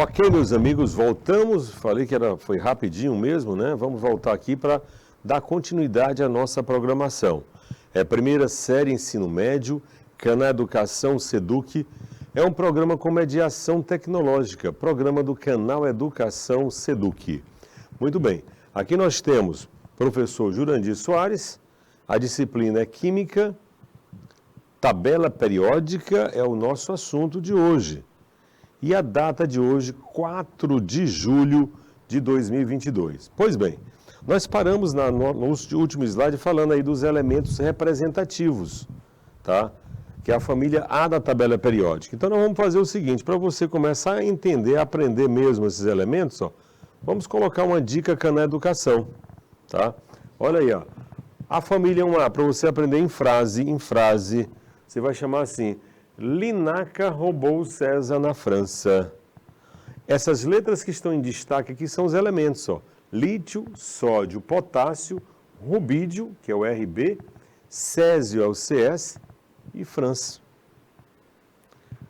Ok, meus amigos, voltamos. Falei que foi rapidinho mesmo, né? Vamos voltar aqui para dar continuidade à nossa programação. É a primeira série Ensino Médio, Canal Educação Seduc. É um programa com mediação tecnológica, programa do Canal Educação Seduc. Muito bem, aqui nós temos professor Jurandir Soares, a disciplina é Química, tabela periódica é o nosso assunto de hoje. E a data de hoje, 4 de julho de 2022. Pois bem, nós paramos no último slide falando aí dos elementos representativos, tá? Que é a família A da tabela periódica. Então nós vamos fazer o seguinte, para você começar a entender, a aprender mesmo esses elementos, ó, vamos colocar uma dica Canal Educação, tá? Olha aí, ó. A família 1A, para você aprender em frase, você vai chamar assim: Linaca roubou César na França. Essas letras que estão em destaque aqui são os elementos, ó. Lítio, sódio, potássio, rubídio, que é o RB, césio é o CS e França.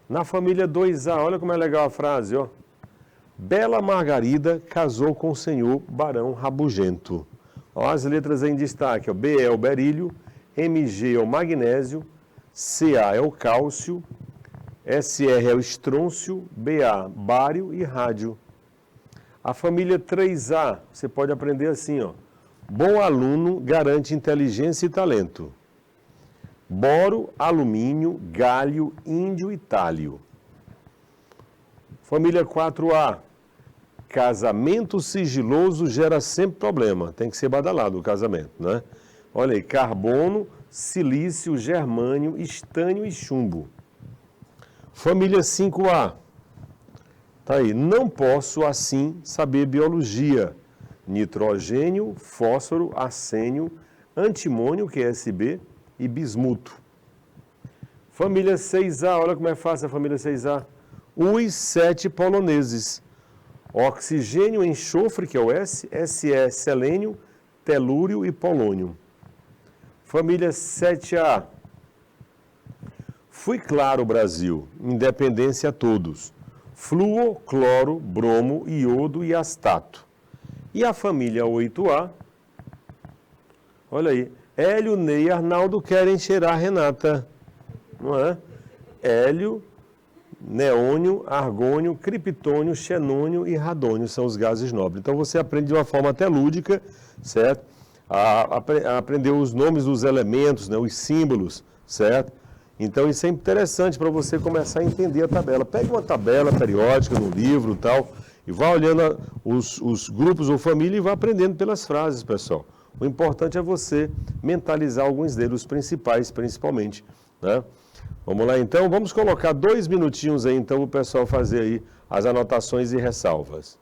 Na família 2A, olha como é legal a frase, ó. Bela Margarida casou com o senhor Barão Rabugento. Ó, as letras em destaque, ó. BE é o berílio, MG é o magnésio, Ca é o cálcio, Sr é o estrôncio, Ba, bário e rádio. A família 3A, você pode aprender assim, ó. Bom aluno garante inteligência e talento. Boro, alumínio, galho, índio e talho. Família 4A, casamento sigiloso gera sempre problema. Tem que ser badalado o casamento, né? Olha aí, carbono, silício, germânio, estânio e chumbo. Família 5A. Tá aí, não posso assim saber biologia. Nitrogênio, fósforo, arsênio, antimônio, que é SB, e bismuto. Família 6A, olha como é fácil a família 6A. Os 7 poloneses. Oxigênio, enxofre, que é o S, Se, selênio, telúrio e polônio. Família 7A. Fui claro, Brasil, independência a todos. Fluor, cloro, bromo, iodo e astato. E a família 8A, olha aí, Hélio, Ney e Arnaldo querem cheirar Renata, não é? Hélio, neônio, argônio, criptônio, xenônio e radônio são os gases nobres. Então você aprende de uma forma até lúdica, certo? A aprender os nomes dos elementos, né? Os símbolos, certo? Então isso é interessante para você começar a entender a tabela. Pega uma tabela periódica no livro e tal, e vá olhando os grupos ou família e vá aprendendo pelas frases, pessoal. O importante é você mentalizar alguns deles, os principais principalmente, né? Vamos lá então, vamos colocar 2 minutinhos aí então o pessoal fazer aí as anotações e ressalvas.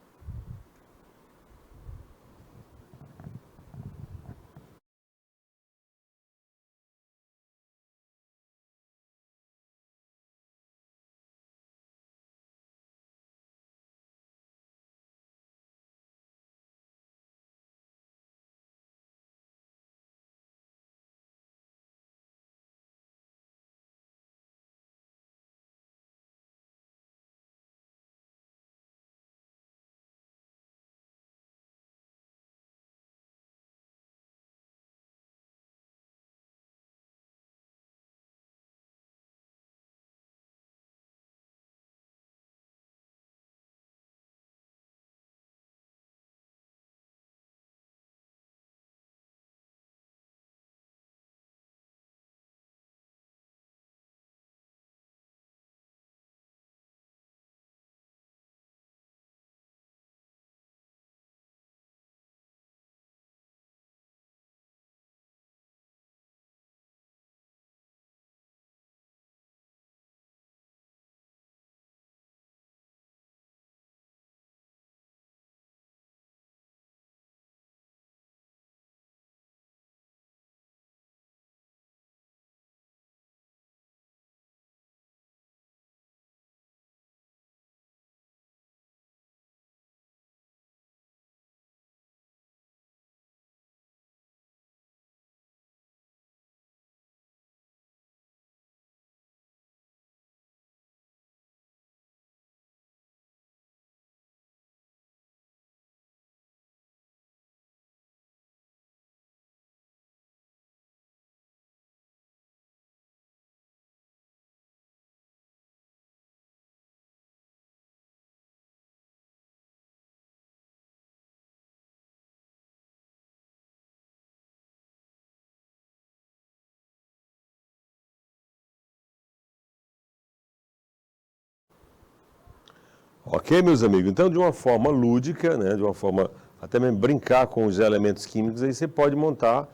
Ok, meus amigos? Então, de uma forma lúdica, né, de uma forma até mesmo brincar com os elementos químicos, aí você pode montar,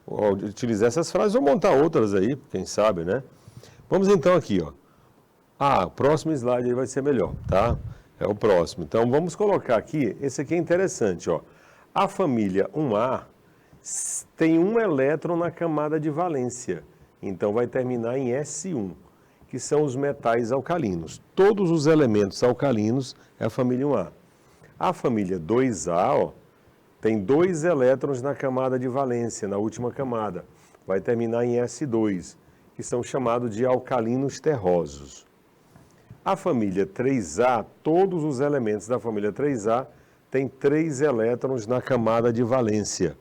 ou utilizar essas frases ou montar outras aí, quem sabe, né? Vamos então aqui, ó. O próximo slide aí vai ser melhor, tá? É o próximo. Então, vamos colocar aqui, esse aqui é interessante, ó. A família 1A tem um elétron na camada de valência, então vai terminar em S1, que são os metais alcalinos. Todos os elementos alcalinos é a família 1A. A família 2A, ó, tem 2 elétrons na camada de valência, na última camada. Vai terminar em S2, que são chamados de alcalinos terrosos. A família 3A, todos os elementos da família 3A têm 3 elétrons na camada de valência,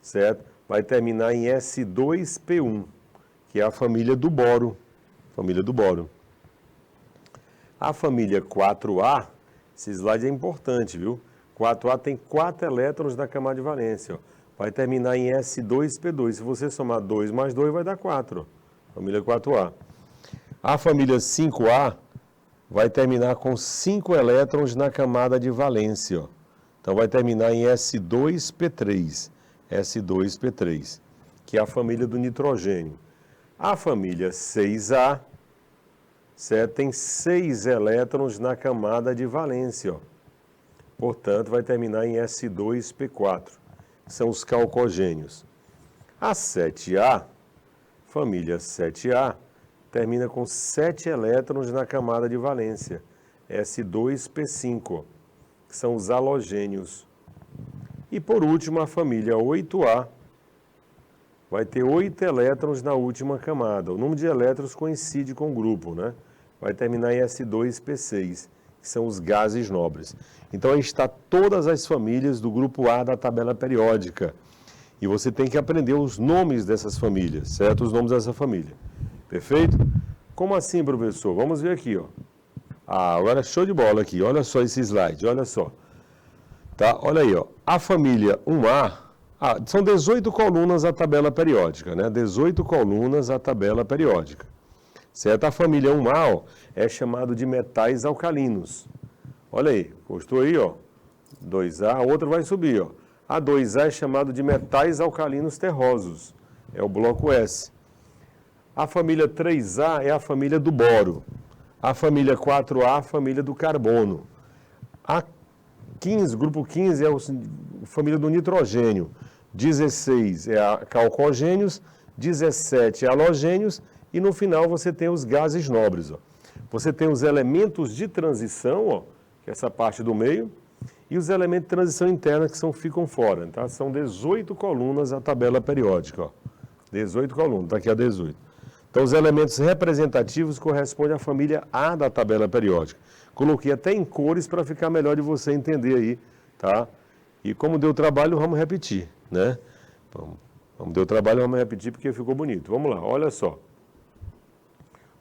certo? Vai terminar em S2P1, que é a família do boro. A família 4A, esse slide é importante, viu? 4A tem 4 elétrons na camada de valência, ó. Vai terminar em S2P2. Se você somar 2 mais 2, vai dar 4, ó. Família 4A. A família 5A vai terminar com 5 elétrons na camada de valência, ó. Então vai terminar em S2P3, que é a família do nitrogênio. A família 6A, certo, tem 6 elétrons na camada de valência, ó. Portanto, vai terminar em S2P4, que são os calcogênios. A 7A, família 7A, termina com 7 elétrons na camada de valência, S2P5, que são os halogênios. E por último, a família 8A vai ter 8 elétrons na última camada. O número de elétrons coincide com o grupo, né? Vai terminar em S2P6, que são os gases nobres. Então aí está todas as famílias do grupo A da tabela periódica. E você tem que aprender os nomes dessas famílias, certo? Os nomes dessa família. Perfeito? Como assim, professor? Vamos ver aqui, ó. Agora show de bola aqui. Olha só esse slide, olha só. Tá? Olha aí, ó. A família 1A, são 18 colunas a tabela periódica, né? 18 colunas a tabela periódica. Certo? A família 1A, ó, é chamado de metais alcalinos. Olha aí, gostou aí, ó? 2A, a outra vai subir, ó. A 2A é chamado de metais alcalinos terrosos. É o bloco S. A família 3A é a família do boro. A família 4A, a família do carbono. A 15, grupo 15 é a família do nitrogênio. 16 é a calcogênios, 17 é halogênios e no final você tem os gases nobres, ó. Você tem os elementos de transição, ó, que é essa parte do meio, e os elementos de transição interna que ficam fora, tá? São 18 colunas a tabela periódica, ó. 18 colunas, tá aqui a 18. Então, os elementos representativos correspondem à família A da tabela periódica. Coloquei até em cores para ficar melhor de você entender aí, tá? E como deu trabalho, vamos repetir, né? Vamos deu trabalho, vamos repetir porque ficou bonito. Vamos lá, olha só.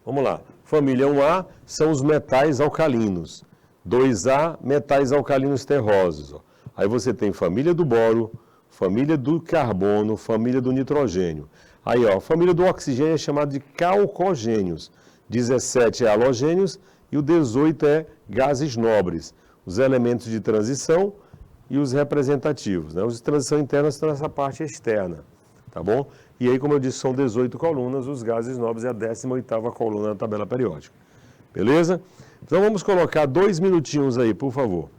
Vamos lá. Família 1A são os metais alcalinos. 2A, metais alcalinos terrosos. Ó. Aí você tem família do boro, família do carbono, família do nitrogênio. Aí, ó, a família do oxigênio é chamada de calcogênios. 17 é halogênios e o 18 é gases nobres. Os elementos de transição e os representativos, né? Os de transição interna estão nessa parte externa, tá bom? E aí, como eu disse, são 18 colunas, os gases nobres é a 18ª coluna da tabela periódica. Beleza? Então vamos colocar 2 minutinhos aí, por favor.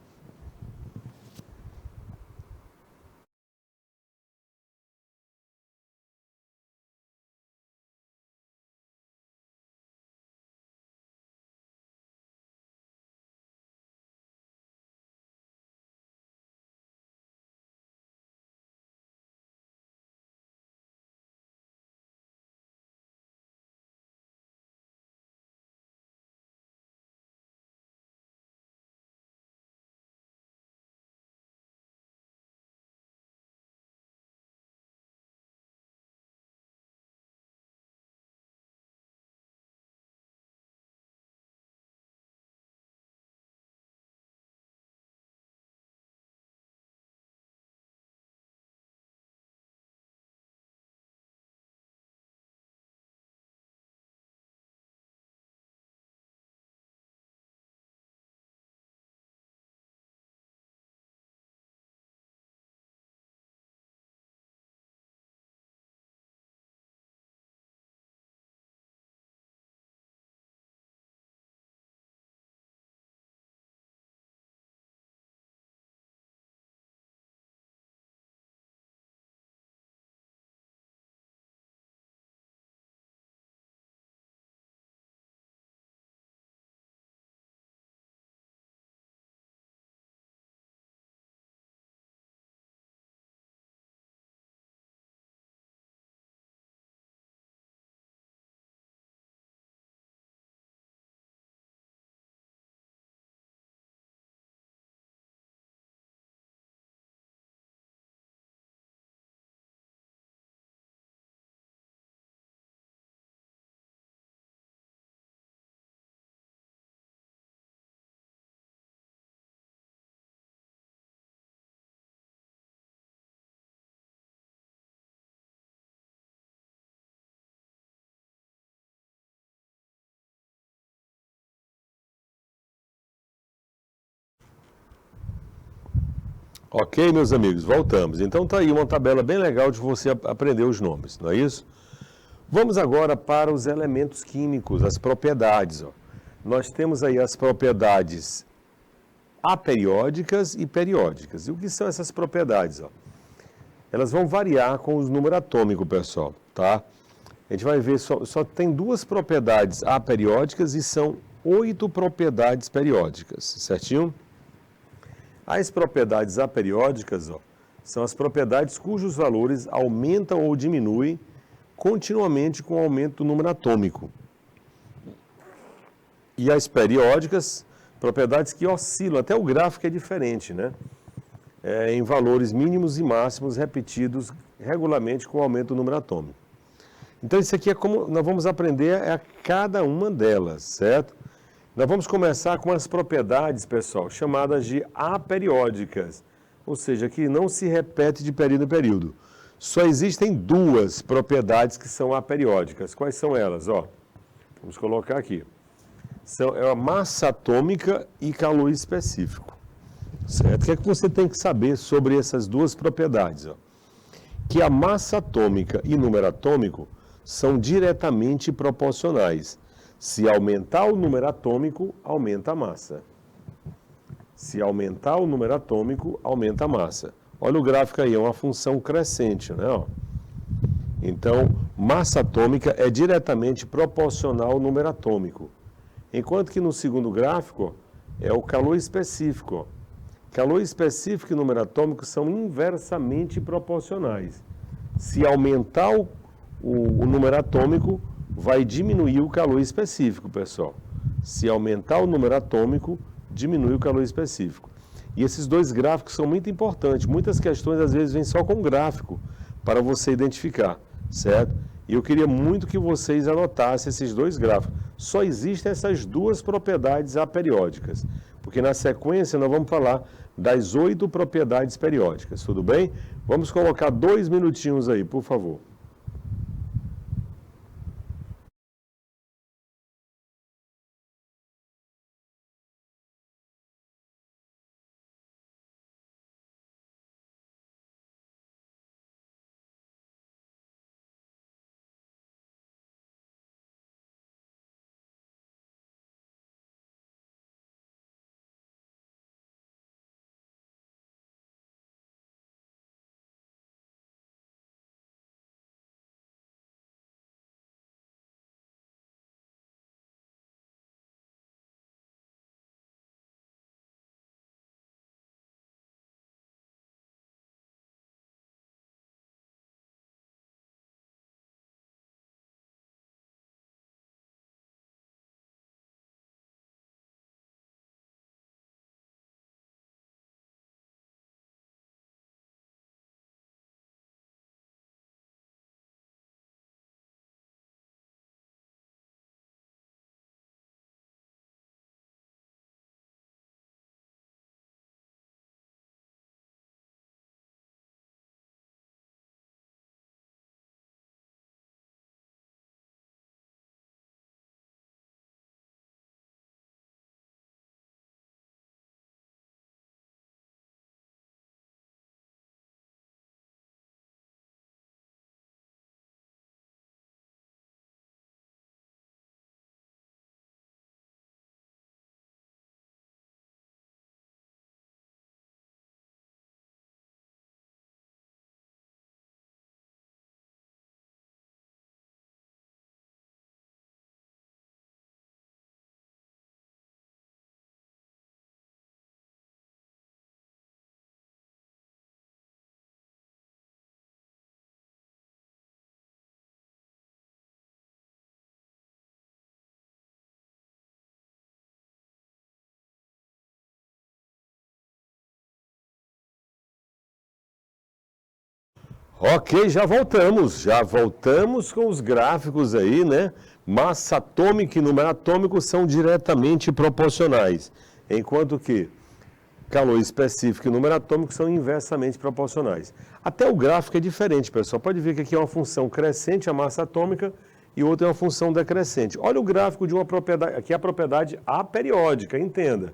Ok, meus amigos, voltamos. Então tá aí uma tabela bem legal de você aprender os nomes, não é isso? Vamos agora para os elementos químicos, as propriedades. Ó. Nós temos aí as propriedades aperiódicas e periódicas. E o que são essas propriedades? Ó? Elas vão variar com os números atômicos, pessoal, tá? A gente vai ver, só tem 2 propriedades aperiódicas e são 8 propriedades periódicas, certinho? As propriedades aperiódicas, ó, são as propriedades cujos valores aumentam ou diminuem continuamente com o aumento do número atômico. E as periódicas, propriedades que oscilam, até o gráfico é diferente, né? Em valores mínimos e máximos repetidos regularmente com o aumento do número atômico. Então isso aqui é como nós vamos aprender a cada uma delas, certo? Nós vamos começar com as propriedades, pessoal, chamadas de aperiódicas, ou seja, que não se repete de período em período. Só existem 2 propriedades que são aperiódicas. Quais são elas? Ó, vamos colocar aqui. É a massa atômica e calor específico. Certo? O que é que você tem que saber sobre essas 2 propriedades? Ó? Que a massa atômica e número atômico são diretamente proporcionais. Se aumentar o número atômico, aumenta a massa. Se aumentar o número atômico, aumenta a massa. Olha o gráfico aí, é uma função crescente, né? Ó. Então, massa atômica é diretamente proporcional ao número atômico. Enquanto que no segundo gráfico é o calor específico. Ó. Calor específico e número atômico são inversamente proporcionais. Se aumentar o número atômico, vai diminuir o calor específico, pessoal. Se aumentar o número atômico, diminui o calor específico. E esses 2 gráficos são muito importantes. Muitas questões, às vezes, vêm só com gráfico para você identificar, certo? E eu queria muito que vocês anotassem esses 2 gráficos. Só existem essas 2 propriedades aperiódicas, porque na sequência nós vamos falar das 8 propriedades periódicas, tudo bem? Vamos colocar 2 minutinhos aí, por favor. Ok, já voltamos com os gráficos aí, né? Massa atômica e número atômico são diretamente proporcionais, enquanto que calor específico e número atômico são inversamente proporcionais. Até o gráfico é diferente, pessoal. Pode ver que aqui é uma função crescente, a massa atômica, e outra é uma função decrescente. Olha o gráfico de uma propriedade, aqui é a propriedade aperiódica, entenda.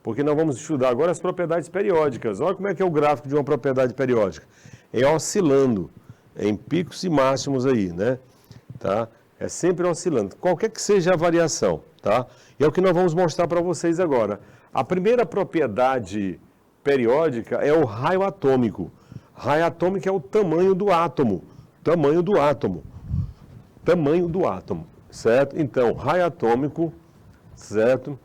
porque nós vamos estudar agora as propriedades periódicas. Olha como é que é o gráfico de uma propriedade periódica. É oscilando, em picos e máximos aí, né? Tá? É sempre oscilando, qualquer que seja a variação, tá? E é o que nós vamos mostrar para vocês agora. A primeira propriedade periódica é o raio atômico. Raio atômico é o tamanho do átomo. Tamanho do átomo. Tamanho do átomo, certo? Então, raio atômico, certo?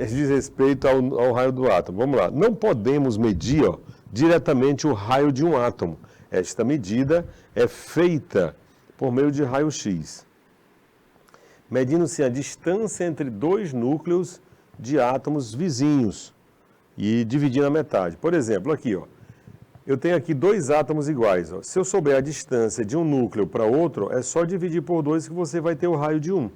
Diz respeito ao raio do átomo. Vamos lá. Não podemos medir diretamente o raio de um átomo. Esta medida é feita por meio de raio-x, medindo-se a distância entre dois núcleos de átomos vizinhos e dividindo a metade. Por exemplo, aqui, eu tenho aqui dois átomos iguais. Se eu souber a distância de um núcleo para outro, é só dividir por 2 que você vai ter o raio de 1.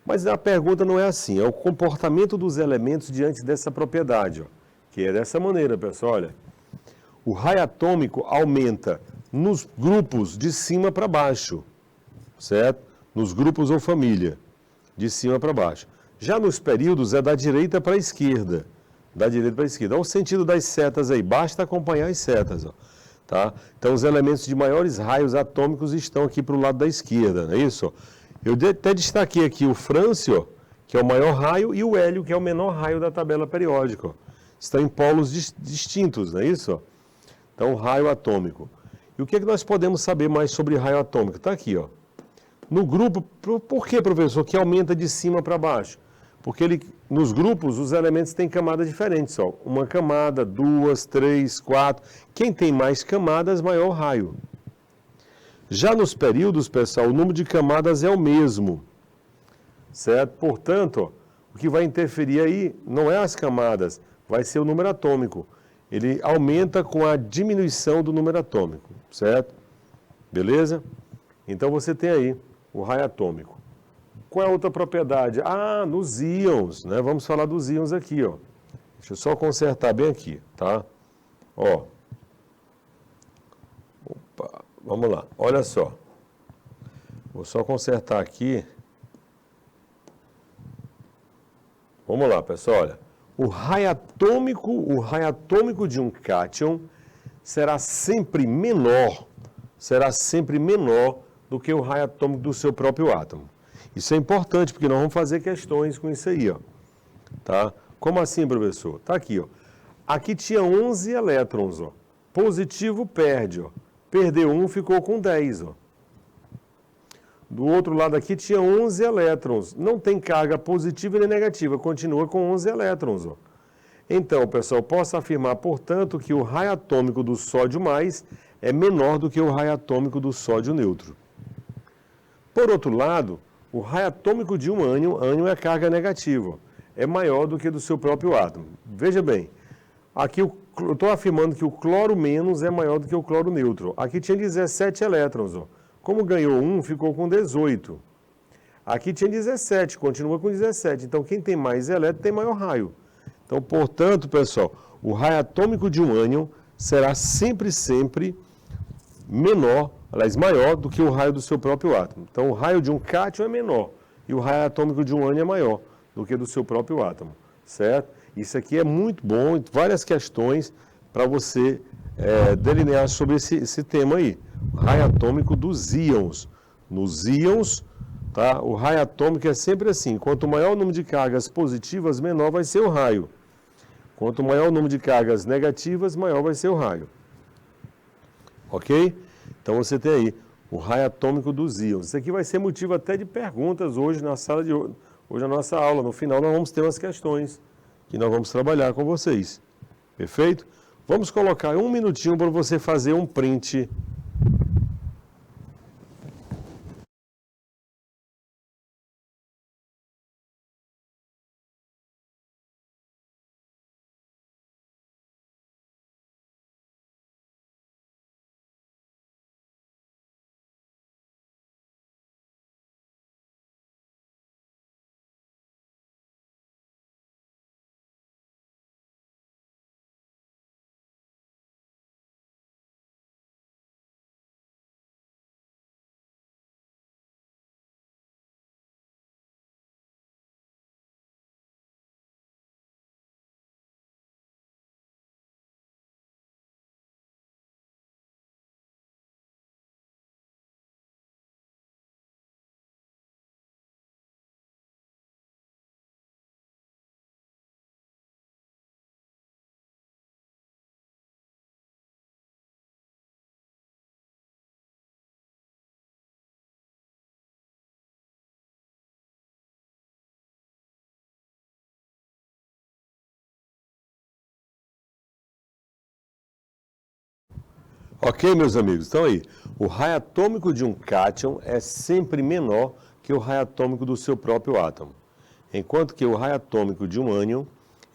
Mas a pergunta não é assim, é o comportamento dos elementos diante dessa propriedade, que é dessa maneira, pessoal, olha. O raio atômico aumenta nos grupos de cima para baixo, certo? Nos grupos ou família, de cima para baixo. Já nos períodos é da direita para a esquerda, da direita para a esquerda. Olha o sentido das setas aí, basta acompanhar as setas, tá? Então os elementos de maiores raios atômicos estão aqui para o lado da esquerda, não é isso? Eu até destaquei aqui o frâncio, que é o maior raio, e o hélio, que é o menor raio da tabela periódica. Estão em polos distintos, não é isso? Então, raio atômico. E o que é que nós podemos saber mais sobre raio atômico? Está aqui, No grupo, por que, professor, que aumenta de cima para baixo? Porque nos grupos os elementos têm camadas diferentes, Uma camada, 2, 3, 4. Quem tem mais camadas, maior o raio. Já nos períodos, pessoal, o número de camadas é o mesmo, certo? Portanto, o que vai interferir aí não é as camadas, vai ser o número atômico. Ele aumenta com a diminuição do número atômico, certo? Beleza? Então você tem aí o raio atômico. Qual é a outra propriedade? Nos íons, né? Vamos falar dos íons aqui, Deixa eu só consertar bem aqui, tá? Opa, vamos lá, olha só. Vou só consertar aqui. Vamos lá, pessoal, olha. O raio atômico de um cátion será sempre menor do que o raio atômico do seu próprio átomo. Isso é importante, porque nós vamos fazer questões com isso aí, Tá? Como assim, professor? Tá aqui, Aqui tinha 11 elétrons, Positivo perde, Perdeu um, ficou com 10, Do outro lado aqui tinha 11 elétrons. Não tem carga positiva nem negativa, continua com 11 elétrons, Então, pessoal, posso afirmar, portanto, que o raio atômico do sódio mais é menor do que o raio atômico do sódio neutro. Por outro lado, o raio atômico de um ânion é carga negativa, é maior do que do seu próprio átomo. Veja bem, aqui eu estou afirmando que o cloro menos é maior do que o cloro neutro. Aqui tinha 17 elétrons, Como ganhou 1, ficou com 18. Aqui tinha 17, continua com 17. Então, quem tem mais elétron tem maior raio. Então, portanto, pessoal, o raio atômico de um ânion será sempre menor, aliás, maior do que o raio do seu próprio átomo. Então, o raio de um cátion é menor e o raio atômico de um ânion é maior do que do seu próprio átomo, certo? Isso aqui é muito bom, várias questões para você delinear sobre esse tema aí. O raio atômico dos íons. Nos íons, tá? O raio atômico é sempre assim, quanto maior o número de cargas positivas, menor vai ser o raio. Quanto maior o número de cargas negativas, maior vai ser o raio. Ok? Então você tem aí o raio atômico dos íons. Isso aqui vai ser motivo até de perguntas hoje na sala de hoje na nossa aula. No final nós vamos ter umas questões que nós vamos trabalhar com vocês. Perfeito? Vamos colocar um minutinho para você fazer um print Ok, meus amigos? Então aí, o raio atômico de um cátion é sempre menor que o raio atômico do seu próprio átomo, enquanto que o raio atômico de um ânion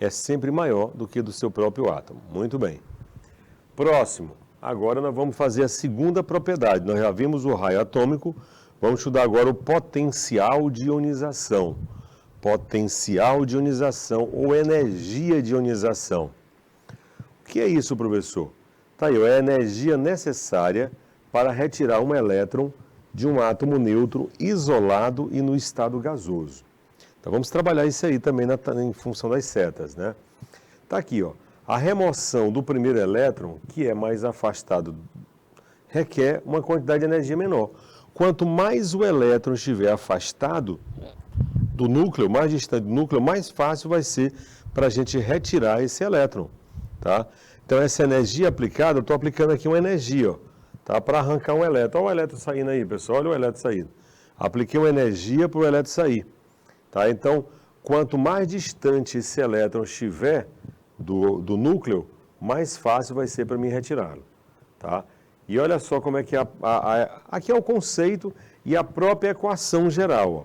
é sempre maior do que do seu próprio átomo. Muito bem. Próximo. Agora nós vamos fazer a segunda propriedade. Nós já vimos o raio atômico, vamos estudar agora o potencial de ionização. Potencial de ionização ou energia de ionização. O que é isso, professor? Tá aí, é a energia necessária para retirar um elétron de um átomo neutro isolado e no estado gasoso. Então vamos trabalhar isso aí também em função das setas, né? Tá aqui, ó. A remoção do primeiro elétron, que é mais afastado, requer uma quantidade de energia menor. Quanto mais o elétron estiver afastado do núcleo, mais distante do núcleo, mais fácil vai ser para a gente retirar esse elétron, tá? Então essa energia aplicada, eu estou aplicando aqui uma energia, ó, tá? Para arrancar um elétron. Olha o elétron saindo aí, pessoal, olha o elétron saindo. Apliquei uma energia para o elétron sair, tá? Então, quanto mais distante esse elétron estiver do núcleo, mais fácil vai ser para mim retirá-lo, tá? E olha só como é que aqui é o conceito e a própria equação geral, ó.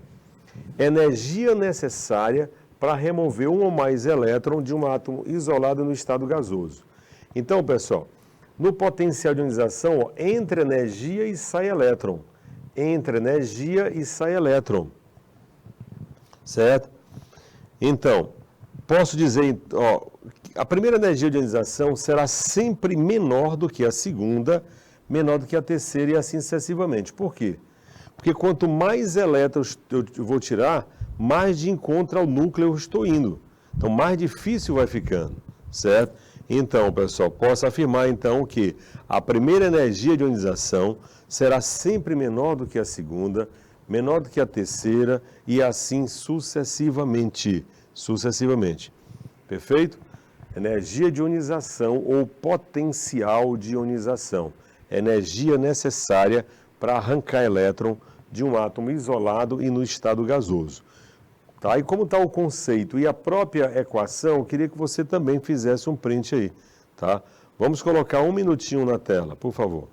Energia necessária para remover um ou mais elétrons de um átomo isolado no estado gasoso. Então, pessoal, no potencial de ionização, ó, entra energia e sai elétron. Entra energia e sai elétron. Certo? Então, posso dizer, ó, a primeira energia de ionização será sempre menor do que a segunda, menor do que a terceira e assim sucessivamente. Por quê? Porque quanto mais elétrons eu vou tirar, mais de encontro ao núcleo eu estou indo. Então, mais difícil vai ficando, certo? Então, pessoal, posso afirmar então que a primeira energia de ionização será sempre menor do que a segunda, menor do que a terceira e assim sucessivamente. Sucessivamente. Perfeito? Energia de ionização ou potencial de ionização. Energia necessária para arrancar elétron de um átomo isolado e no estado gasoso. Tá? E como está o conceito e a própria equação, eu queria que você também fizesse um print aí. Tá? Vamos colocar um minutinho na tela, por favor.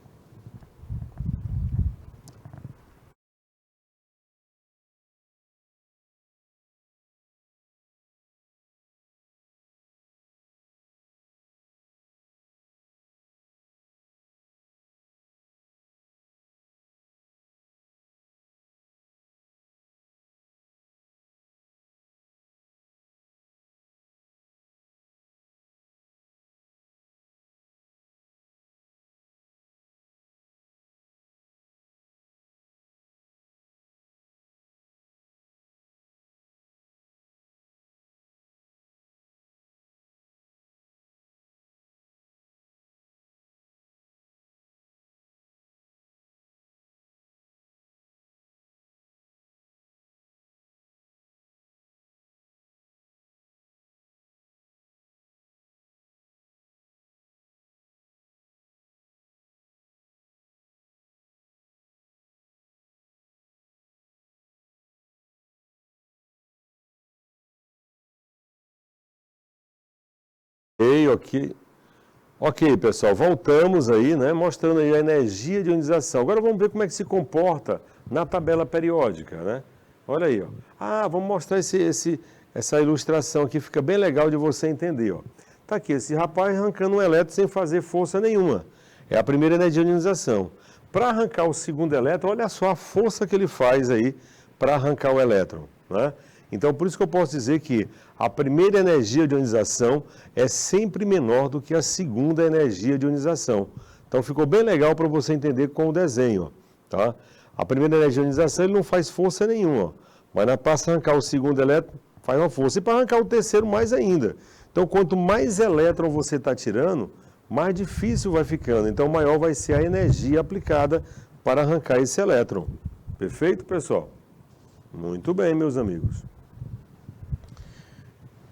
Ok. Ok, pessoal, voltamos aí, né, mostrando aí a energia de ionização. Agora vamos ver como é que se comporta na tabela periódica, né? Olha aí, ó. Ah, vamos mostrar essa ilustração aqui, fica bem legal de você entender, ó. Tá aqui, esse rapaz arrancando um elétron sem fazer força nenhuma. É a primeira energia de ionização. Para arrancar o segundo elétron, olha só a força que ele faz aí para arrancar o elétron, né? Então, por isso que eu posso dizer que a primeira energia de ionização é sempre menor do que a segunda energia de ionização. Então, ficou bem legal para você entender com o desenho, ó, tá? A primeira energia de ionização ele não faz força nenhuma, ó, mas para arrancar o segundo elétron, faz uma força. E para arrancar o terceiro, mais ainda. Então, quanto mais elétron você está tirando, mais difícil vai ficando. Então, maior vai ser a energia aplicada para arrancar esse elétron. Perfeito, pessoal? Muito bem, meus amigos.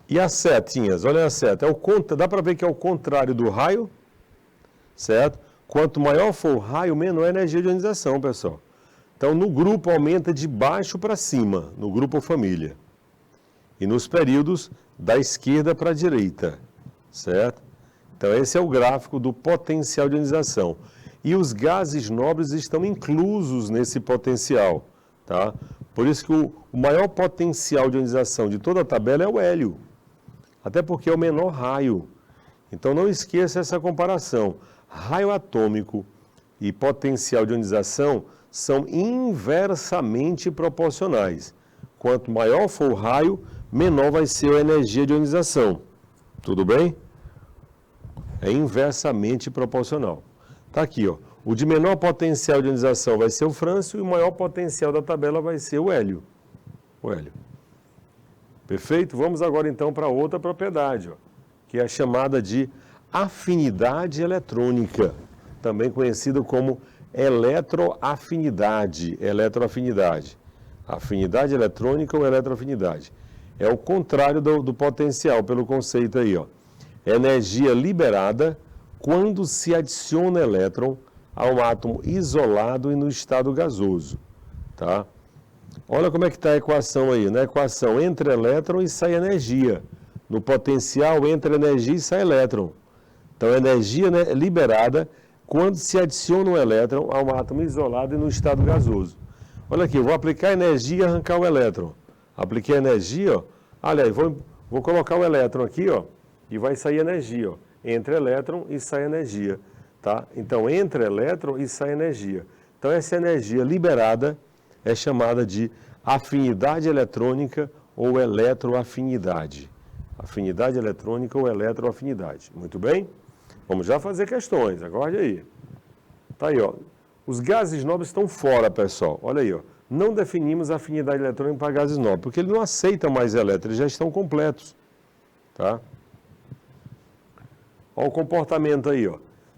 E as setinhas, olha a seta, dá para ver que é o contrário do raio, certo? Quanto maior for o raio, menor a energia de ionização, pessoal. Então, no grupo aumenta de baixo para cima, no grupo família. E nos períodos, da esquerda para a direita, certo? Então, esse é o gráfico do potencial de ionização. E os gases nobres estão inclusos nesse potencial, tá? Por isso que o maior potencial de ionização de toda a tabela é o hélio, até porque é o menor raio. Então não esqueça essa comparação. Raio atômico e potencial de ionização são inversamente proporcionais. Quanto maior for o raio, menor vai ser a energia de ionização. Tudo bem? É inversamente proporcional. Está aqui, ó. O de menor potencial de ionização vai ser o frâncio e o maior potencial da tabela vai ser o hélio. O hélio. Perfeito? Vamos agora então para outra propriedade, ó, que é a chamada de afinidade eletrônica, também conhecida como eletroafinidade. Eletroafinidade. Afinidade eletrônica ou eletroafinidade. É o contrário do potencial, pelo conceito aí, ó. Energia liberada quando se adiciona elétron a um átomo isolado e no estado gasoso, tá? Olha como é que está a equação aí. Na equação, entra elétron e sai energia. No potencial, entra energia e sai elétron. Então, energia, né, liberada quando se adiciona um elétron a um átomo isolado e no estado gasoso. Olha aqui, eu vou aplicar energia e arrancar o elétron. Apliquei energia, ó. Aliás, vou colocar o elétron aqui, ó, e vai sair energia, ó. Entra elétron e sai energia, tá? Então, entra elétron e sai energia. Então, essa energia liberada é chamada de afinidade eletrônica ou eletroafinidade. Afinidade eletrônica ou eletroafinidade. Muito bem? Vamos já fazer questões, aguarde aí. Tá aí, ó. Os gases nobres estão fora, pessoal. Olha aí, ó. Não definimos a afinidade eletrônica para gases nobres, porque eles não aceitam mais elétrons, eles já estão completos, tá? Olha o comportamento aí, ó.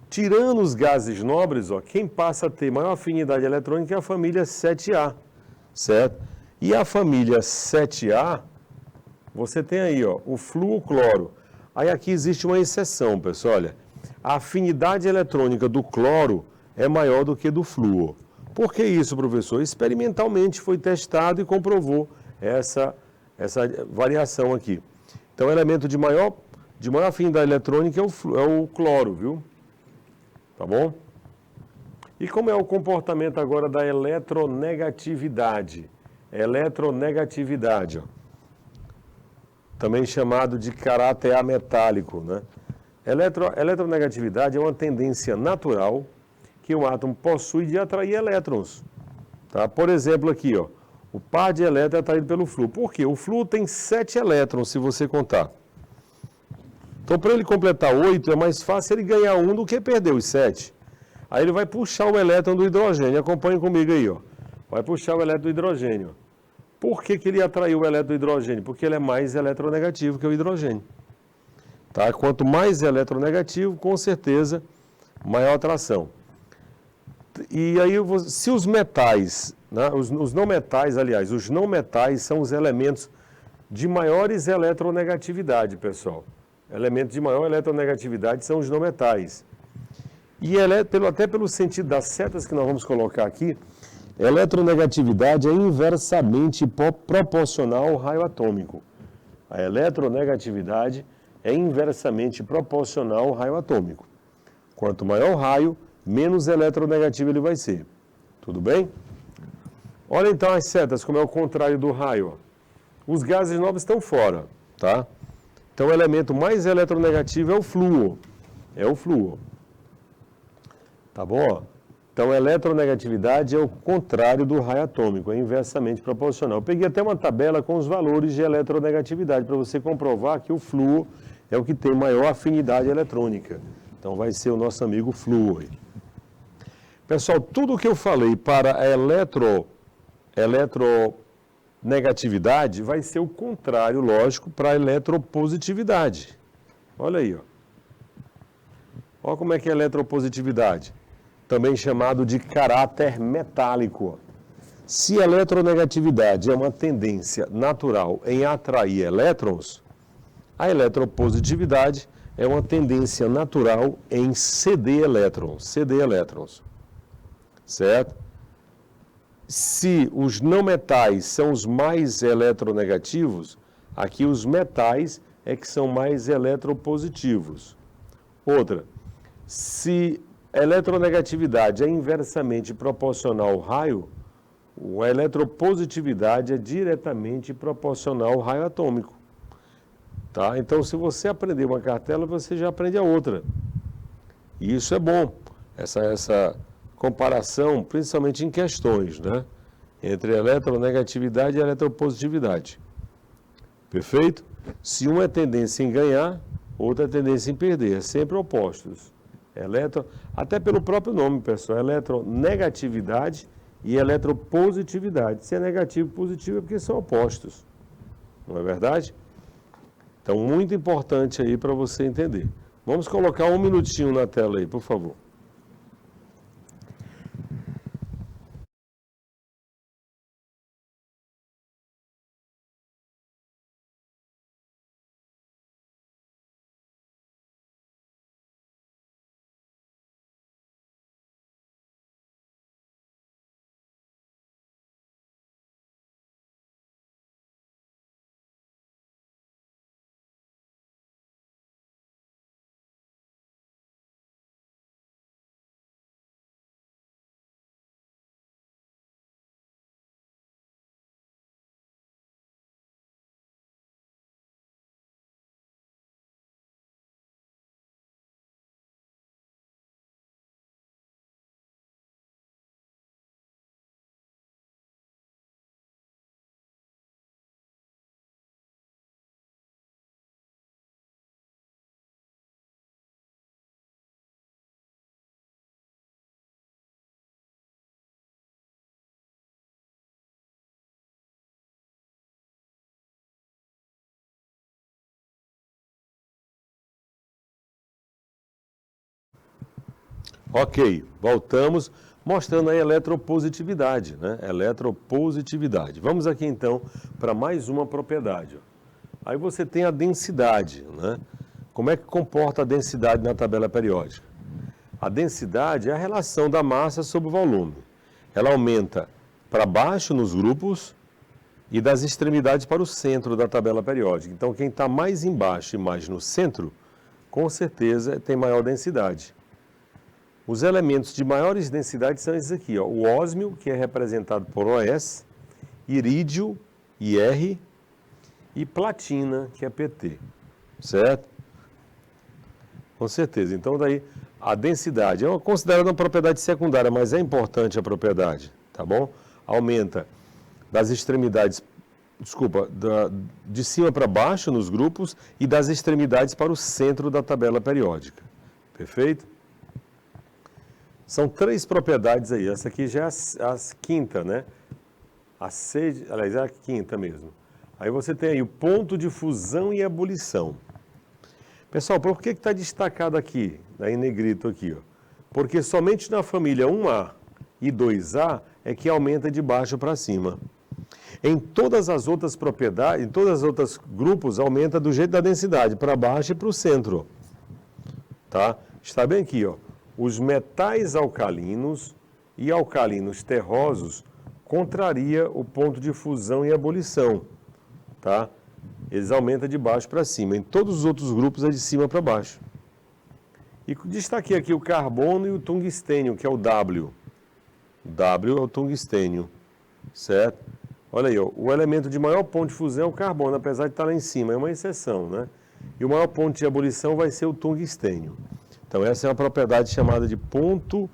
Tirando os gases nobres, ó, quem passa a ter maior afinidade eletrônica é a família 7A, certo? E a família 7A, você tem aí, ó, o fluocloro. Aí aqui existe uma exceção, pessoal, olha. A afinidade eletrônica do cloro é maior do que do flúor. Por que isso, professor? Experimentalmente foi testado e comprovou essa variação aqui. Então, o elemento de maior afinidade eletrônica é o cloro, viu? Tá bom? E como é o comportamento agora da eletronegatividade? Eletronegatividade, ó. Também chamado de caráter ametálico, né? Eletronegatividade é uma tendência natural que um átomo possui de atrair elétrons. Tá? Por exemplo, aqui, ó, o par de elétrons é atraído pelo flúor. Por quê? O flúor tem 7 elétrons, se você contar. Então, para ele completar 8, é mais fácil ele ganhar 1 do que perder os 7. Aí ele vai puxar o elétron do hidrogênio. Acompanhe comigo aí, ó. Vai puxar o elétron do hidrogênio. Por que ele atraiu o elétron do hidrogênio? Porque ele é mais eletronegativo que o hidrogênio. Tá? Quanto mais eletronegativo, com certeza, maior atração. E aí, se os metais, né, os não metais, aliás, os não metais são os elementos de maiores eletronegatividade, pessoal. Elementos de maior eletronegatividade são os não metais. E até pelo sentido das setas que nós vamos colocar aqui, eletronegatividade é inversamente proporcional ao raio atômico. A eletronegatividade é inversamente proporcional ao raio atômico. Quanto maior o raio, menos eletronegativo ele vai ser. Tudo bem? Olha então as setas, como é o contrário do raio. Os gases nobres estão fora, tá? Então o elemento mais eletronegativo é o flúor. É o flúor. Tá bom? Então a eletronegatividade é o contrário do raio atômico, é inversamente proporcional. Eu peguei até uma tabela com os valores de eletronegatividade para você comprovar que o flúor é o que tem maior afinidade eletrônica. Então vai ser o nosso amigo flúor. Pessoal, tudo o que eu falei para a eletronegatividade vai ser o contrário, lógico, para a eletropositividade. Olha aí, ó. Olha como é que é a eletropositividade. Também chamado de caráter metálico. Se a eletronegatividade é uma tendência natural em atrair elétrons, a eletropositividade é uma tendência natural em ceder elétrons. Certo? Se os não metais são os mais eletronegativos, aqui os metais é que são mais eletropositivos. Outra, se A eletronegatividade é inversamente proporcional ao raio, a eletropositividade é diretamente proporcional ao raio atômico. Tá? Então, se você aprender uma cartela, você já aprende a outra. E isso é bom, essa comparação, principalmente em questões, né? Entre eletronegatividade e eletropositividade. Perfeito? Se uma é tendência em ganhar, outra é tendência em perder, sempre opostos. Até pelo próprio nome, pessoal, eletronegatividade e eletropositividade. Se é negativo e positivo é porque são opostos. Não é verdade? Então, muito importante aí para você entender. Vamos colocar um minutinho na tela aí, por favor. Ok, voltamos mostrando a eletropositividade, né? Eletropositividade. Vamos aqui então para mais uma propriedade. Aí você tem a densidade, né? Como é que comporta a densidade na tabela periódica? A densidade é a relação da massa sobre o volume. Ela aumenta para baixo nos grupos e das extremidades para o centro da tabela periódica. Então, quem está mais embaixo e mais no centro, com certeza tem maior densidade. Os elementos de maiores densidades são esses aqui, ó. O ósmio, que é representado por OS, irídio, IR, e platina, que é PT. Certo? Com certeza. Então, daí, a densidade é considerada uma propriedade secundária, mas é importante a propriedade, tá bom? Aumenta das extremidades, de cima para baixo nos grupos e das extremidades para o centro da tabela periódica. Perfeito? São 3 propriedades aí. Essa aqui já é a quinta, né? Aliás, é a quinta mesmo. Aí você tem aí o ponto de fusão e ebulição. Pessoal, por que está destacado aqui, em negrito aqui? Ó? Porque somente na família 1A e 2A é que aumenta de baixo para cima. Em todas as outras propriedades, em todos os outros grupos, aumenta do jeito da densidade, para baixo e para o centro. Tá? Está bem aqui, ó. Os metais alcalinos e alcalinos terrosos contraria o ponto de fusão e ebulição, tá? Eles aumentam de baixo para cima. Em todos os outros grupos é de cima para baixo. E destaquei aqui o carbono e o tungstênio, que é o W. O W é o tungstênio, certo? Olha aí, ó, o elemento de maior ponto de fusão é o carbono, apesar de estar lá em cima, é uma exceção, né? E o maior ponto de ebulição vai ser o tungstênio. Então, essa é uma propriedade chamada de ponto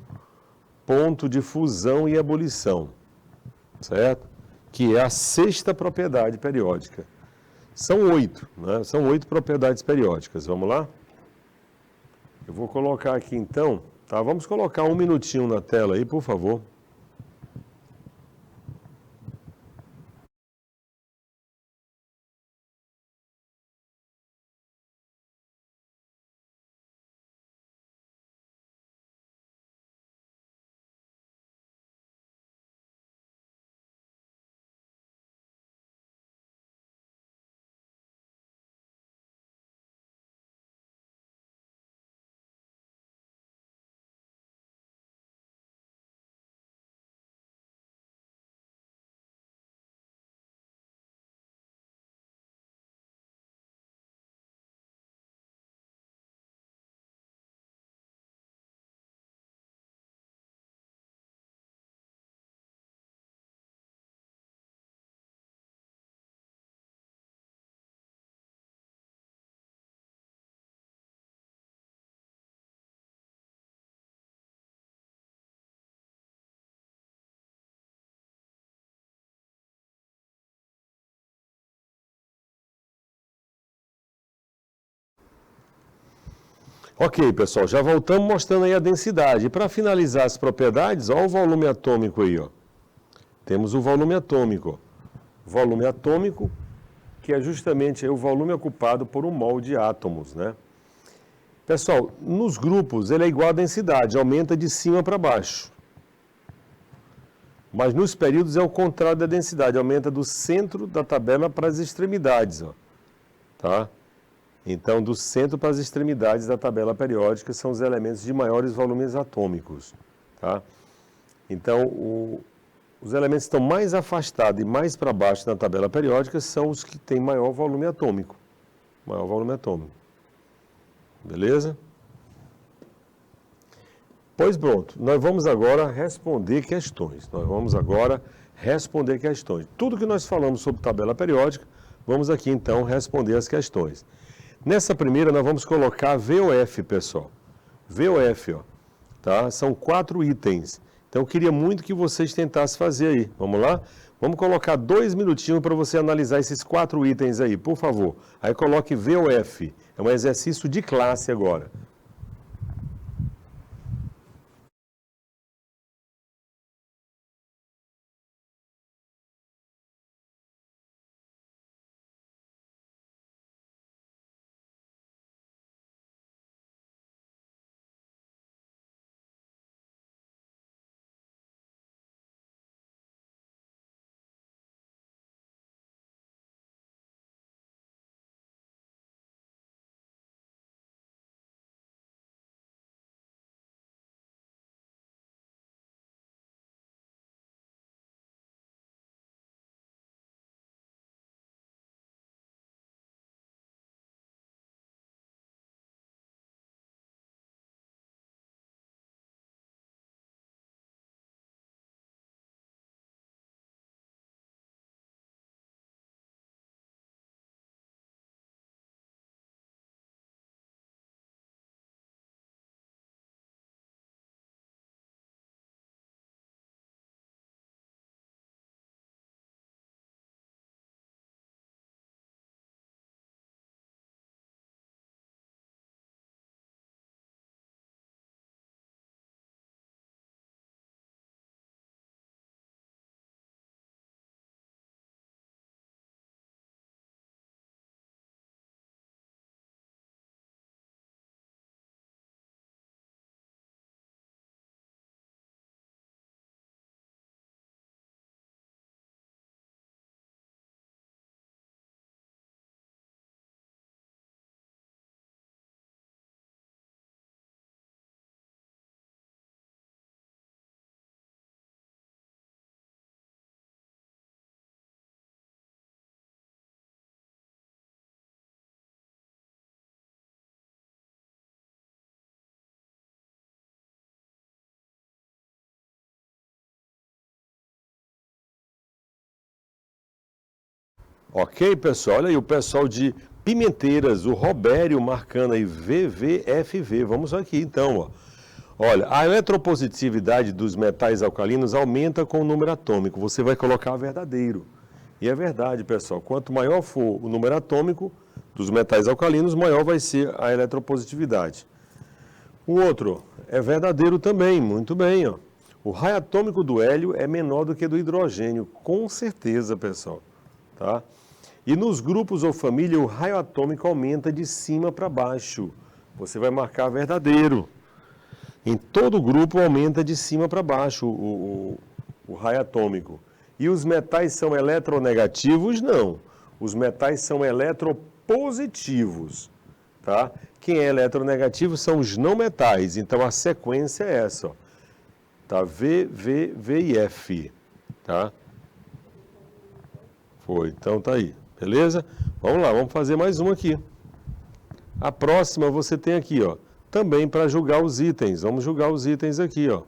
de fusão e ebulição, certo? Que é a 6ª propriedade periódica. São 8, né? São 8 propriedades periódicas. Vamos lá? Eu vou colocar aqui então, tá? Vamos colocar um minutinho na tela aí, por favor. Ok, pessoal, já voltamos mostrando aí a densidade. E para finalizar as propriedades, olha o volume atômico aí, ó. Temos o volume atômico. Volume atômico, que é justamente o volume ocupado por um mol de átomos, né? Pessoal, nos grupos ele é igual à densidade, aumenta de cima para baixo. Mas nos períodos é o contrário da densidade, aumenta do centro da tabela para as extremidades, ó. Tá? Então, do centro para as extremidades da tabela periódica são os elementos de maiores volumes atômicos. Tá? Então, os elementos que estão mais afastados e mais para baixo na tabela periódica são os que têm maior volume atômico. Maior volume atômico. Beleza? Pois pronto, nós vamos agora responder questões. Tudo que nós falamos sobre tabela periódica, vamos aqui então responder as questões. Nessa primeira nós vamos colocar VOF, pessoal. VOF, ó, tá? São 4 itens. Então eu queria muito que vocês tentassem fazer aí. Vamos lá? Vamos colocar 2 minutinhos para você analisar esses 4 itens aí, por favor. Aí coloque VOF. É um exercício de classe agora. Ok, pessoal? Olha aí o pessoal de Pimenteiras, o Robério marcando aí VVFV. Vamos aqui então, ó. Olha, a eletropositividade dos metais alcalinos aumenta com o número atômico. Você vai colocar verdadeiro. E é verdade, pessoal. Quanto maior for o número atômico dos metais alcalinos, maior vai ser a eletropositividade. O outro é verdadeiro também, muito bem, ó. O raio atômico do hélio é menor do que do hidrogênio, com certeza, pessoal. Tá? E nos grupos ou família, o raio atômico aumenta de cima para baixo. Você vai marcar verdadeiro. Em todo grupo aumenta de cima para baixo o raio atômico. E os metais são eletronegativos? Não. Os metais são eletropositivos. Tá? Quem é eletronegativo são os não metais. Então a sequência é essa. Ó. Tá? V, V, V e F. Tá? Foi, então tá aí. Beleza? Vamos lá, vamos fazer mais uma aqui. A próxima você tem aqui, ó. Também para julgar os itens. Vamos julgar os itens aqui, ó.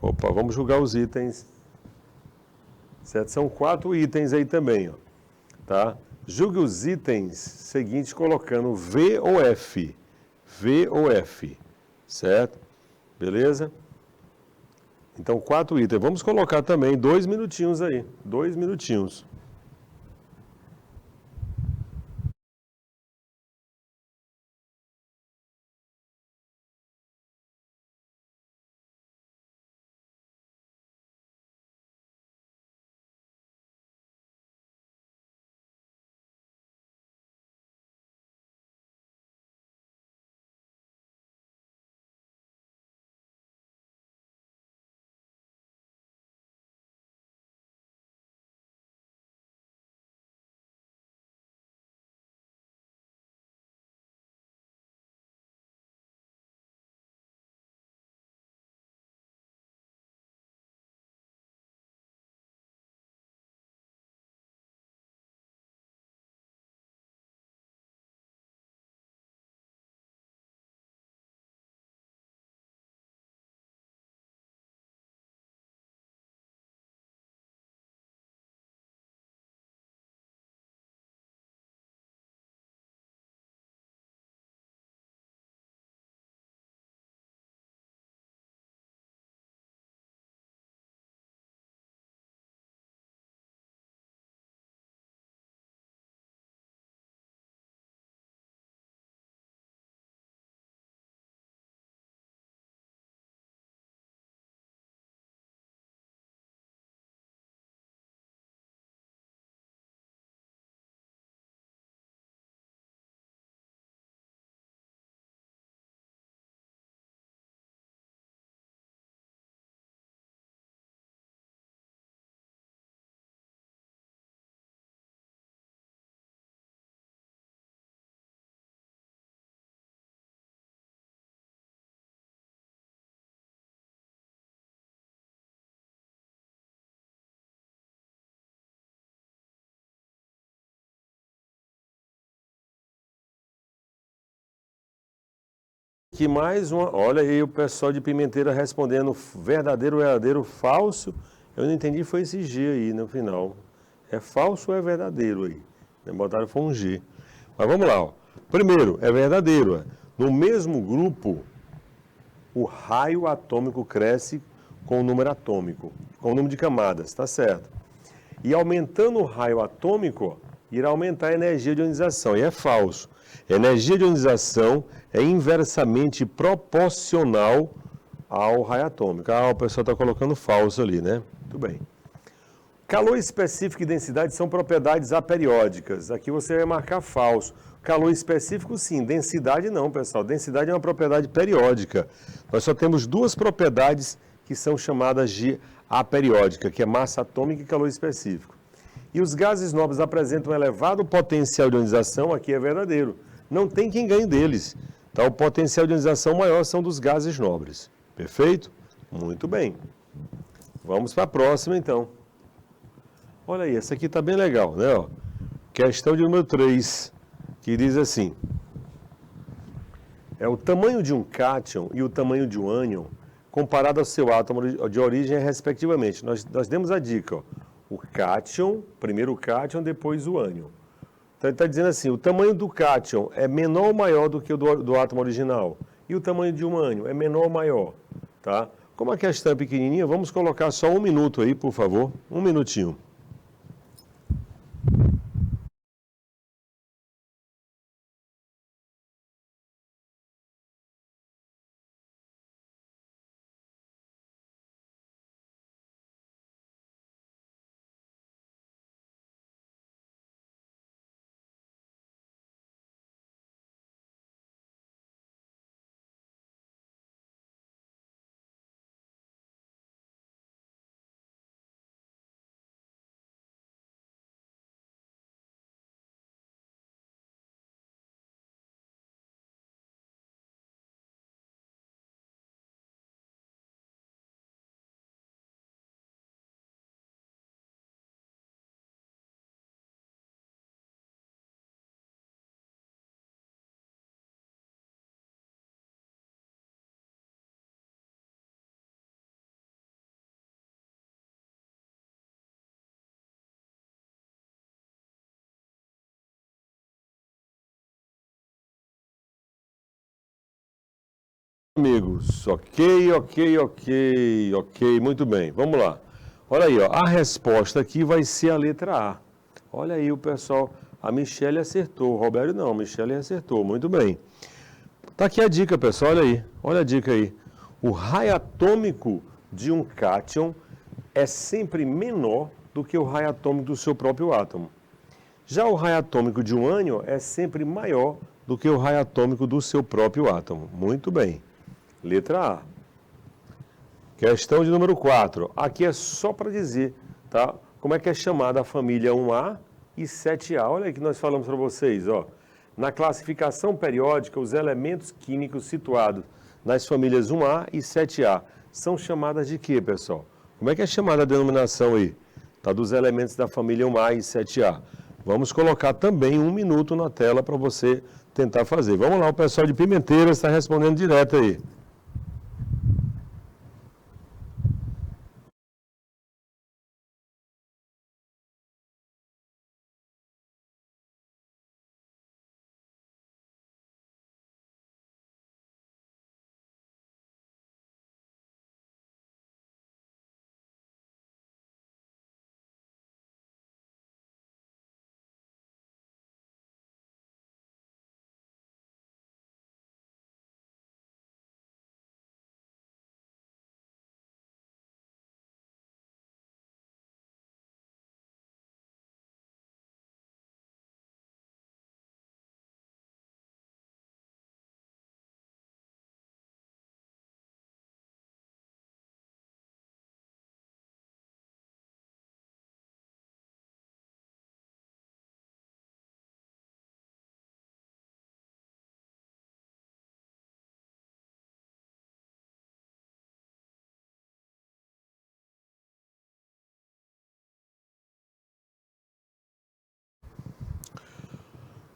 Opa, vamos julgar os itens. Certo? São 4 itens aí também, ó. Tá? Julgue os itens seguintes colocando V ou F. V ou F. Certo? Beleza? Então, 4 itens. Vamos colocar também 2 minutinhos aí. 2 minutinhos. Que mais uma. Olha aí o pessoal de Pimenteira respondendo verdadeiro, verdadeiro, falso. Eu não entendi, foi esse G aí no final. É falso ou é verdadeiro aí? Botaram foi um G. Mas vamos lá, ó. Primeiro, é verdadeiro. No mesmo grupo, o raio atômico cresce com o número atômico, com o número de camadas, tá certo? E aumentando o raio atômico, irá aumentar a energia de ionização. E é falso. A energia de ionização é inversamente proporcional ao raio atômico. Ah, o pessoal está colocando falso ali, né? Muito bem. Calor específico e densidade são propriedades aperiódicas. Aqui você vai marcar falso. Calor específico, sim. Densidade, não, pessoal. Densidade é uma propriedade periódica. Nós só temos duas propriedades que são chamadas de aperiódica, que é massa atômica e calor específico. E os gases nobres apresentam um elevado potencial de ionização, aqui é verdadeiro. Não tem quem ganhe deles. Tá? O potencial de ionização maior são dos gases nobres. Perfeito? Muito bem. Vamos para a próxima, então. Olha aí, essa aqui está bem legal, né? Ó, questão de número 3, que diz assim: é o tamanho de um cátion e o tamanho de um ânion comparado ao seu átomo de origem, respectivamente. Nós demos a dica, ó, o cátion, primeiro o cátion, depois o ânion. Então ele está dizendo assim, o tamanho do cátion é menor ou maior do que o do átomo original? E o tamanho de um ânion é menor ou maior? Tá? Como a questão é pequenininha, vamos colocar só 1 minuto aí, por favor. 1 minutinho. Amigos, ok, muito bem, vamos lá. Olha aí, ó, a resposta aqui vai ser a letra A. Olha aí o pessoal, a Michele acertou, o Roberto não, a Michele acertou, muito bem. Tá aqui a dica, pessoal, olha a dica aí. O raio atômico de um cátion é sempre menor do que o raio atômico do seu próprio átomo. Já o raio atômico de um ânion é sempre maior do que o raio atômico do seu próprio átomo. Muito bem. Letra A. Questão de número 4. Aqui é só para dizer, tá? Como é que é chamada a família 1A e 7A. Olha aí que nós falamos para vocês, ó. Na classificação periódica, os elementos químicos situados nas famílias 1A e 7A são chamadas de quê, pessoal? Como é que é chamada a denominação aí? Tá? Dos elementos da família 1A e 7A. Vamos colocar também 1 minuto na tela para você tentar fazer. Vamos lá, o pessoal de Pimenteira está respondendo direto aí.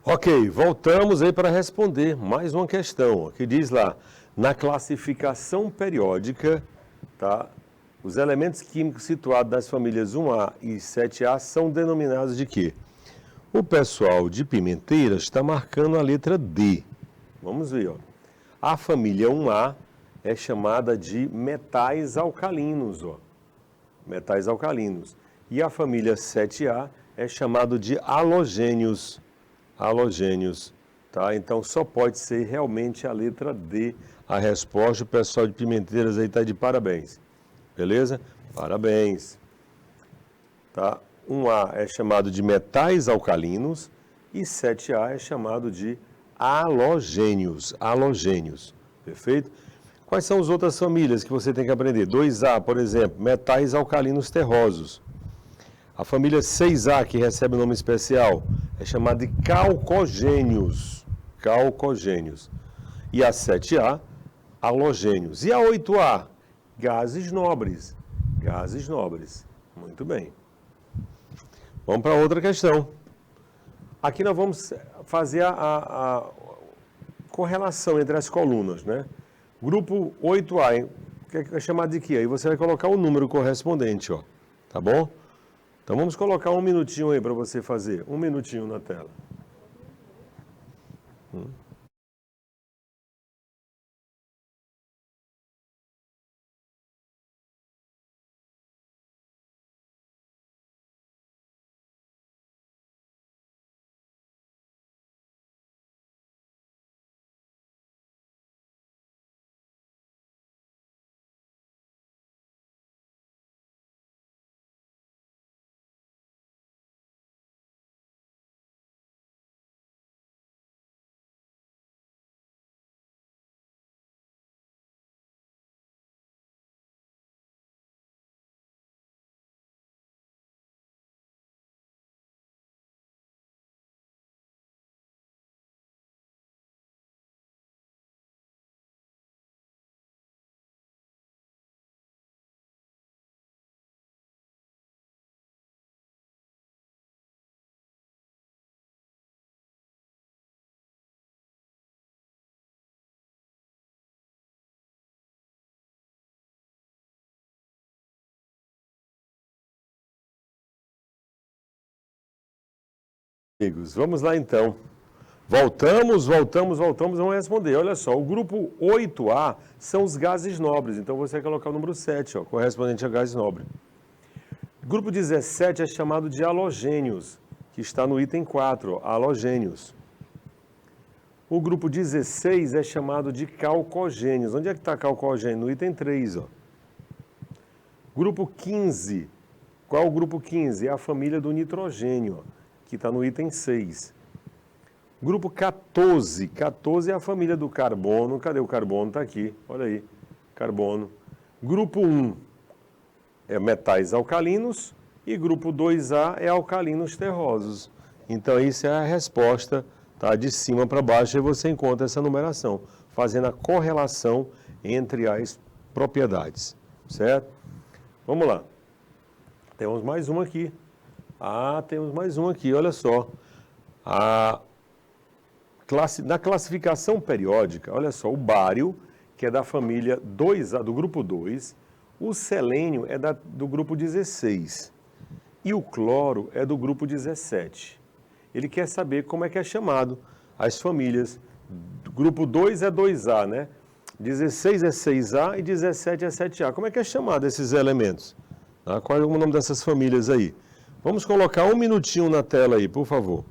Ok, voltamos aí para responder mais uma questão, que diz lá, na classificação periódica, tá, os elementos químicos situados nas famílias 1A e 7A são denominados de quê? O pessoal de Pimenteiras está marcando a letra D. Vamos ver, ó. A família 1A é chamada de metais alcalinos, ó. Metais alcalinos. E a família 7A é chamada de halogênios. Halogênios, tá? Então só pode ser realmente a letra D a resposta. O pessoal de Pimenteiras aí está de parabéns. Beleza? Parabéns. Tá? 1A é chamado de metais alcalinos e 7A é chamado de halogênios. Halogênios. Perfeito? Quais são as outras famílias que você tem que aprender? 2A, por exemplo, metais alcalinos terrosos. A família 6A, que recebe o nome especial, é chamada de calcogênios. Calcogênios. E a 7A, halogênios. E a 8A, gases nobres. Gases nobres. Muito bem. Vamos para outra questão. Aqui nós vamos fazer a correlação entre as colunas, né? Grupo 8A, que é chamado de quê? Aí você vai colocar o número correspondente, ó. Tá bom? Então vamos colocar um minutinho aí para você fazer. Um minutinho na tela. Amigos, vamos lá então. Voltamos, vamos responder. Olha só, o grupo 8A são os gases nobres, então você vai colocar o número 7, ó, correspondente a gás nobre. Grupo 17 é chamado de halogênios, que está no item 4, ó, halogênios. O grupo 16 é chamado de calcogênios. Onde é que está calcogênio? No item 3, ó. Grupo 15. Qual é o grupo 15? É a família do nitrogênio, ó, que está no item 6. Grupo 14. 14 é a família do carbono. Cadê o carbono? Está aqui. Olha aí. Carbono. Grupo 1 é metais alcalinos. E grupo 2A é alcalinos terrosos. Então, isso é a resposta, tá? De cima para baixo, e você encontra essa numeração, fazendo a correlação entre as propriedades. Certo? Vamos lá. Temos mais uma aqui. Temos mais uma aqui, olha só. Na classificação periódica, olha só, o bário, que é da família 2A, do grupo 2, o selênio é do grupo 16 e o cloro é do grupo 17. Ele quer saber como é que é chamado as famílias. Grupo 2 é 2A, né? 16 é 6A e 17 é 7A. Como é que é chamado esses elementos? Tá? Qual é o nome dessas famílias aí? Vamos colocar um minutinho na tela aí, por favor.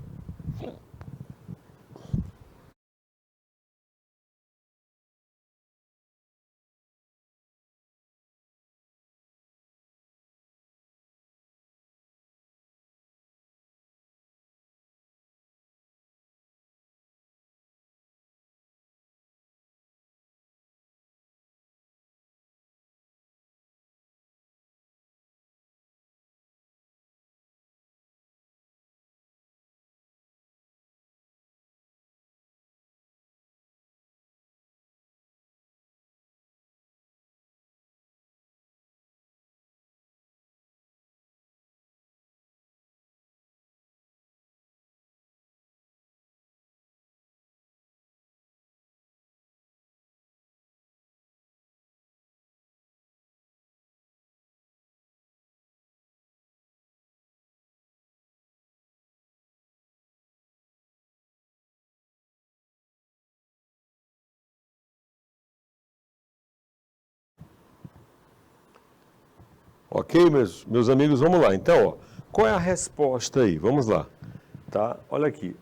Ok, meus amigos, vamos lá. Então, ó, qual é a resposta aí? Vamos lá. Tá? Olha aqui.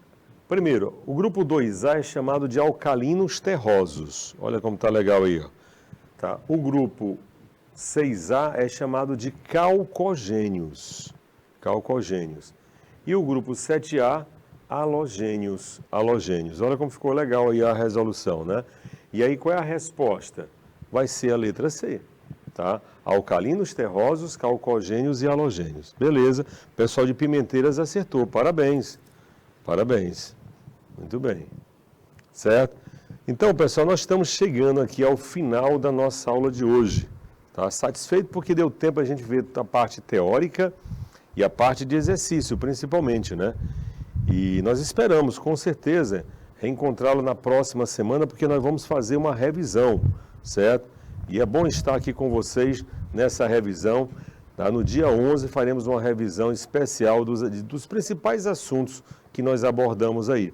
Primeiro, o grupo 2A é chamado de alcalinos terrosos. Olha como tá legal aí, ó. Tá? O grupo 6A é chamado de calcogênios. Calcogênios. E o grupo 7A, halogênios. Halogênios. Olha como ficou legal aí a resolução, né? E aí, qual é a resposta? Vai ser a letra C, tá? Alcalinos terrosos, calcogênios e halogênios. Beleza. O pessoal de Pimenteiras acertou. Parabéns. Parabéns. Muito bem. Certo? Então, pessoal, nós estamos chegando aqui ao final da nossa aula de hoje. Tá? Satisfeito porque deu tempo a gente ver a parte teórica e a parte de exercício, principalmente, né? E nós esperamos, com certeza, reencontrá-lo na próxima semana, porque nós vamos fazer uma revisão, certo? E é bom estar aqui com vocês nessa revisão. Tá? No dia 11 faremos uma revisão especial dos principais assuntos que nós abordamos aí,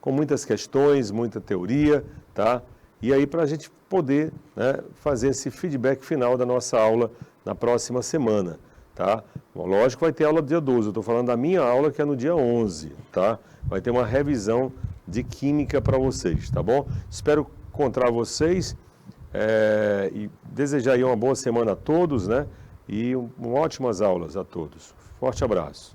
com muitas questões, muita teoria, tá? E aí para a gente poder, né, fazer esse feedback final da nossa aula na próxima semana, tá? Bom, lógico, vai ter aula dia 12, eu estou falando da minha aula que é no dia 11, tá? Vai ter uma revisão de química para vocês, tá bom? Espero encontrar vocês e desejar aí uma boa semana a todos, né? E ótimas aulas a todos. Forte abraço.